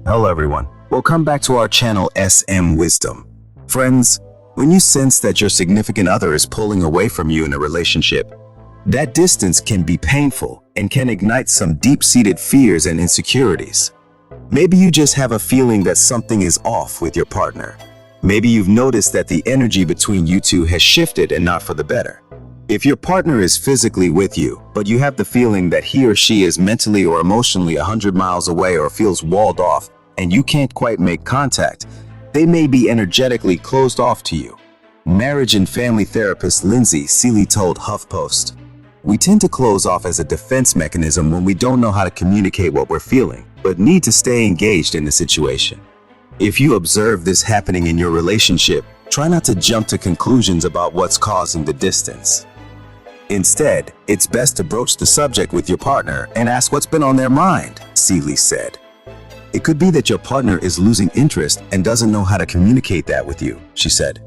Hello everyone. Welcome back to our channel SM Wisdom. Friends, when you sense that your significant other is pulling away from you in a relationship, that distance can be painful and can ignite some deep-seated fears and insecurities. Maybe you just have a feeling that something is off with your partner. Maybe you've noticed that the energy between you two has shifted and not for the better. If your partner is physically with you, but you have the feeling that he or she is mentally or emotionally 100 miles away or feels walled off and you can't quite make contact, they may be energetically closed off to you. Marriage and family therapist Lindsay Seeley told HuffPost, "We tend to close off as a defense mechanism when we don't know how to communicate what we're feeling, but need to stay engaged in the situation. If you observe this happening in your relationship, try not to jump to conclusions about what's causing the distance. Instead, it's best to broach the subject with your partner and ask what's been on their mind," Seeley said. "It could be that your partner is losing interest and doesn't know how to communicate that with you," she said.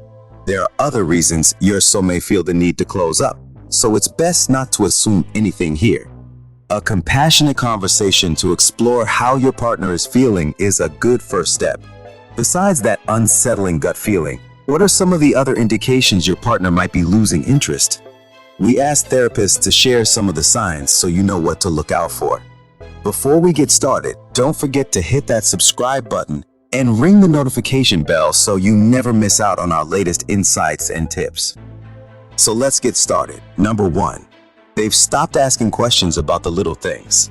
"There are other reasons your soul may feel the need to close up, so it's best not to assume anything here. A compassionate conversation to explore how your partner is feeling is a good first step. Besides that unsettling gut feeling, what are some of the other indications your partner might be losing interest? We asked therapists to share some of the signs so you know what to look out for. Before we get started, don't forget to hit that subscribe button and ring the notification bell so you never miss out on our latest insights and tips. So let's get started. Number 1. They've stopped asking questions about the little things.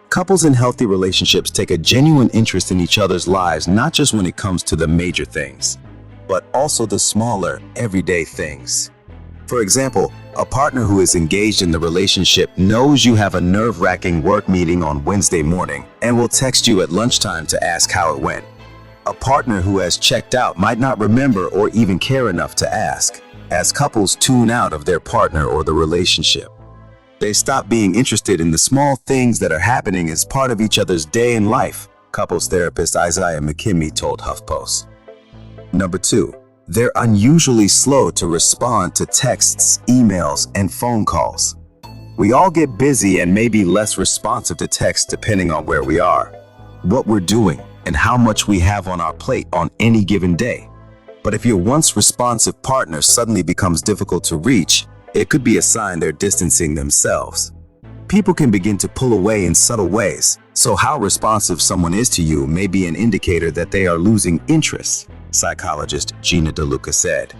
Couples in healthy relationships take a genuine interest in each other's lives, not just when it comes to the major things, but also the smaller, everyday things. For example, a partner who is engaged in the relationship knows you have a nerve-wracking work meeting on Wednesday morning and will text you at lunchtime to ask how it went. A partner who has checked out might not remember or even care enough to ask, as couples tune out of their partner or the relationship. They stop being interested in the small things that are happening as part of each other's day in life, couples therapist Isaiah McKimmey told HuffPost. Number 2. They're unusually slow to respond to texts, emails, and phone calls. We all get busy and may be less responsive to text depending on where we are, what we're doing, and how much we have on our plate on any given day. But if your once responsive partner suddenly becomes difficult to reach, it could be a sign they're distancing themselves. People can begin to pull away in subtle ways, so how responsive someone is to you may be an indicator that they are losing interest, psychologist Gina DeLuca said.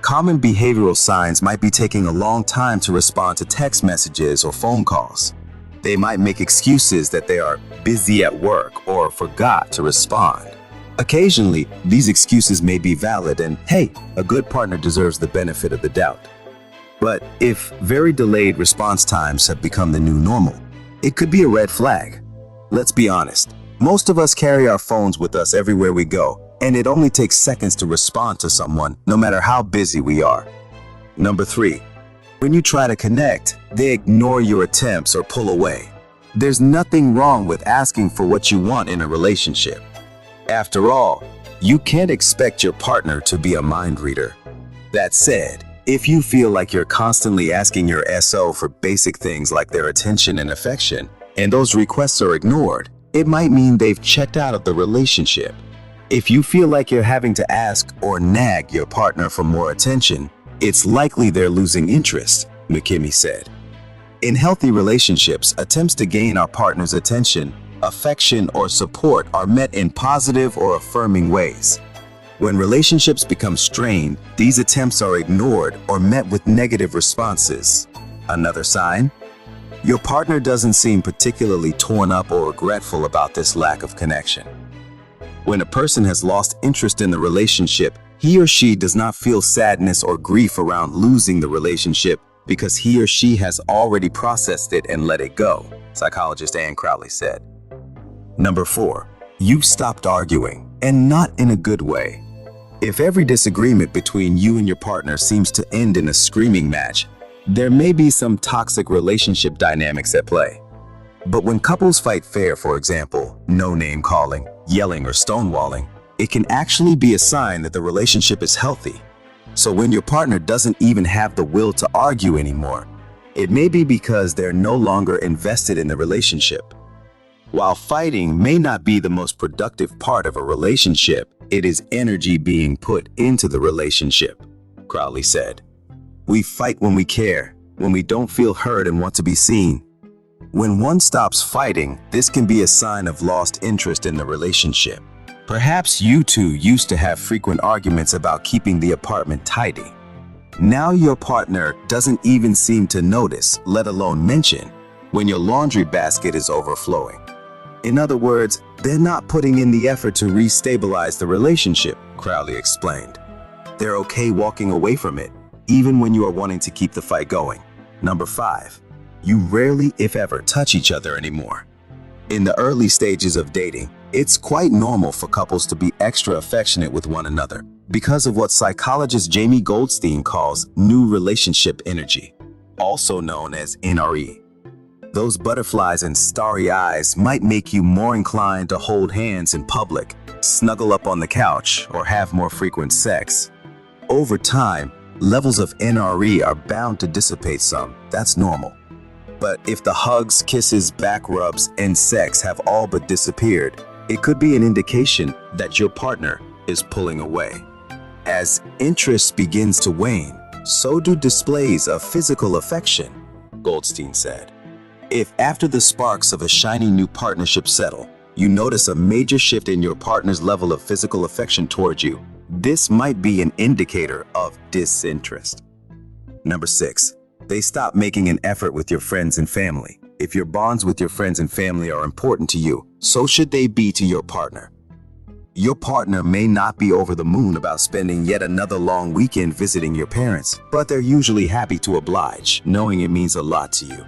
Common behavioral signs might be taking a long time to respond to text messages or phone calls. They might make excuses that they are busy at work or forgot to respond. Occasionally, these excuses may be valid and, hey, a good partner deserves the benefit of the doubt. But if very delayed response times have become the new normal, it could be a red flag. Let's be honest, most of us carry our phones with us everywhere we go, and it only takes seconds to respond to someone, no matter how busy we are. Number 3. When you try to connect, they ignore your attempts or pull away. There's nothing wrong with asking for what you want in a relationship. After all, you can't expect your partner to be a mind reader. That said, if you feel like you're constantly asking your SO for basic things like their attention and affection, and those requests are ignored, it might mean they've checked out of the relationship. If you feel like you're having to ask or nag your partner for more attention, it's likely they're losing interest, McKimmey said. In healthy relationships, attempts to gain our partner's attention, affection, or support are met in positive or affirming ways. When relationships become strained, these attempts are ignored or met with negative responses. Another sign? Your partner doesn't seem particularly torn up or regretful about this lack of connection. When a person has lost interest in the relationship, he or she does not feel sadness or grief around losing the relationship because he or she has already processed it and let it go, psychologist Ann Crowley said. Number 4. You've stopped arguing, and not in a good way. If every disagreement between you and your partner seems to end in a screaming match, there may be some toxic relationship dynamics at play. But when couples fight fair, for example, no name calling, yelling, or stonewalling, it can actually be a sign that the relationship is healthy. So when your partner doesn't even have the will to argue anymore, it may be because they're no longer invested in the relationship. While fighting may not be the most productive part of a relationship, it is energy being put into the relationship, Crowley said. We fight when we care, when we don't feel heard and want to be seen. When one stops fighting, this can be a sign of lost interest in the relationship. Perhaps you two used to have frequent arguments about keeping the apartment tidy. Now your partner doesn't even seem to notice, let alone mention, when your laundry basket is overflowing. In other words, they're not putting in the effort to restabilize the relationship, Crowley explained. They're okay walking away from it, even when you are wanting to keep the fight going. Number 5, you rarely, if ever, touch each other anymore. In the early stages of dating, it's quite normal for couples to be extra affectionate with one another because of what psychologist Jamie Goldstein calls new relationship energy, also known as NRE. Those butterflies and starry eyes might make you more inclined to hold hands in public, snuggle up on the couch, or have more frequent sex. Over time, levels of NRE are bound to dissipate some. That's normal. But if the hugs, kisses, back rubs, and sex have all but disappeared, it could be an indication that your partner is pulling away. As interest begins to wane, so do displays of physical affection, Goldstein said. If after the sparks of a shiny new partnership settle, you notice a major shift in your partner's level of physical affection towards you, this might be an indicator of disinterest. Number 6, they stop making an effort with your friends and family. If your bonds with your friends and family are important to you, so should they be to your partner. Your partner may not be over the moon about spending yet another long weekend visiting your parents, but they're usually happy to oblige, knowing it means a lot to you.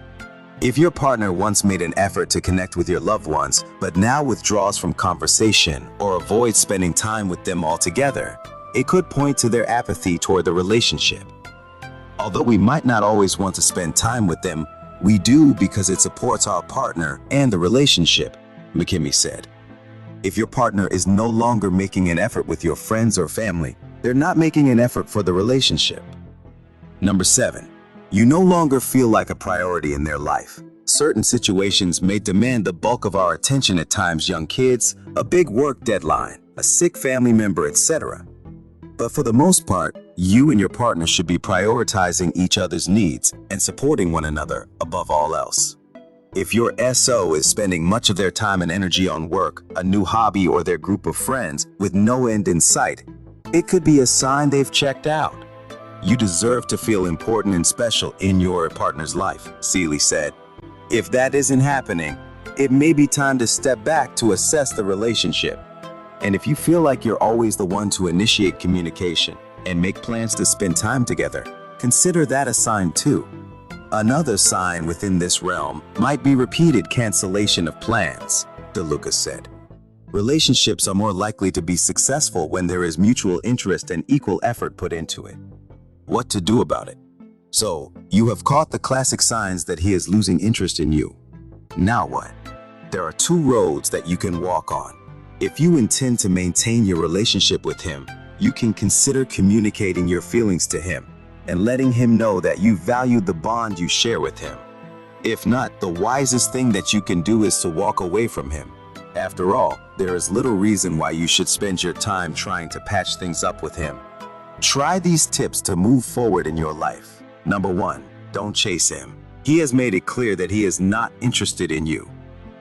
If your partner once made an effort to connect with your loved ones, but now withdraws from conversation or avoids spending time with them altogether, it could point to their apathy toward the relationship. Although we might not always want to spend time with them, we do because it supports our partner and the relationship, McKimmey said. If your partner is no longer making an effort with your friends or family, they're not making an effort for the relationship. Number 7. You no longer feel like a priority in their life. Certain situations may demand the bulk of our attention at times, young kids, a big work deadline, a sick family member, etc. But for the most part, you and your partner should be prioritizing each other's needs and supporting one another above all else. If your SO is spending much of their time and energy on work, a new hobby, or their group of friends with no end in sight, it could be a sign they've checked out. You deserve to feel important and special in your partner's life, Seeley said. If that isn't happening, it may be time to step back to assess the relationship. And if you feel like you're always the one to initiate communication and make plans to spend time together, consider that a sign too. Another sign within this realm might be repeated cancellation of plans, DeLucas said. Relationships are more likely to be successful when there is mutual interest and equal effort put into it. What to do about it? So, you have caught the classic signs that he is losing interest in you. Now what? There are 2 roads that you can walk on. If you intend to maintain your relationship with him, you can consider communicating your feelings to him and letting him know that you value the bond you share with him. If not, the wisest thing that you can do is to walk away from him. After all, there is little reason why you should spend your time trying to patch things up with him. Try these tips to move forward in your life. Number 1, don't chase him. He has made it clear that he is not interested in you.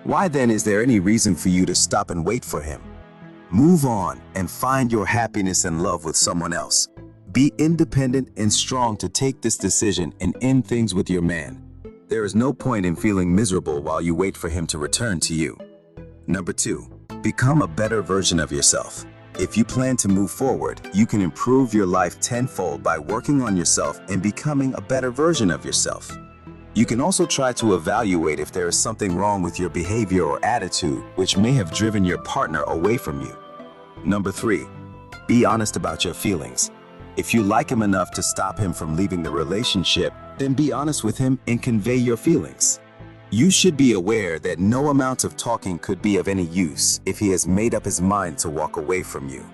Why then is there any reason for you to stop and wait for him? Move on and find your happiness and love with someone else. Be independent and strong to take this decision and end things with your man. There is no point in feeling miserable while you wait for him to return to you. Number 2, become a better version of yourself. If you plan to move forward, you can improve your life tenfold by working on yourself and becoming a better version of yourself. You can also try to evaluate if there is something wrong with your behavior or attitude which may have driven your partner away from you. Number 3, be honest about your feelings. If you like him enough to stop him from leaving the relationship, then be honest with him and convey your feelings. You should be aware that no amount of talking could be of any use if he has made up his mind to walk away from you.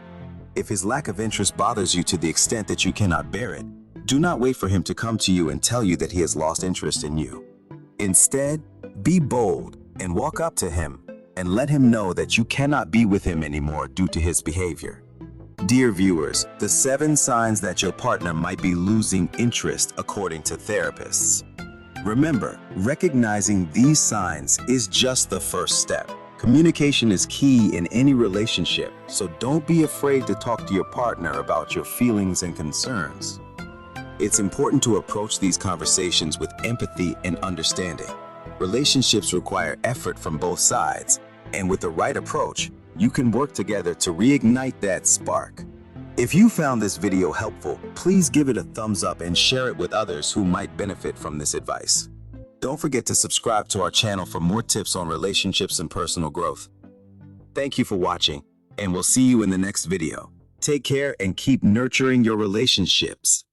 If his lack of interest bothers you to the extent that you cannot bear it, do not wait for him to come to you and tell you that he has lost interest in you. Instead, be bold and walk up to him, and let him know that you cannot be with him anymore due to his behavior. Dear viewers, the 7 signs that your partner might be losing interest according to therapists. Remember, recognizing these signs is just the first step. Communication is key in any relationship, so don't be afraid to talk to your partner about your feelings and concerns. It's important to approach these conversations with empathy and understanding. Relationships require effort from both sides, and with the right approach, you can work together to reignite that spark. If you found this video helpful, please give it a thumbs up and share it with others who might benefit from this advice. Don't forget to subscribe to our channel for more tips on relationships and personal growth. Thank you for watching, and we'll see you in the next video. Take care and keep nurturing your relationships.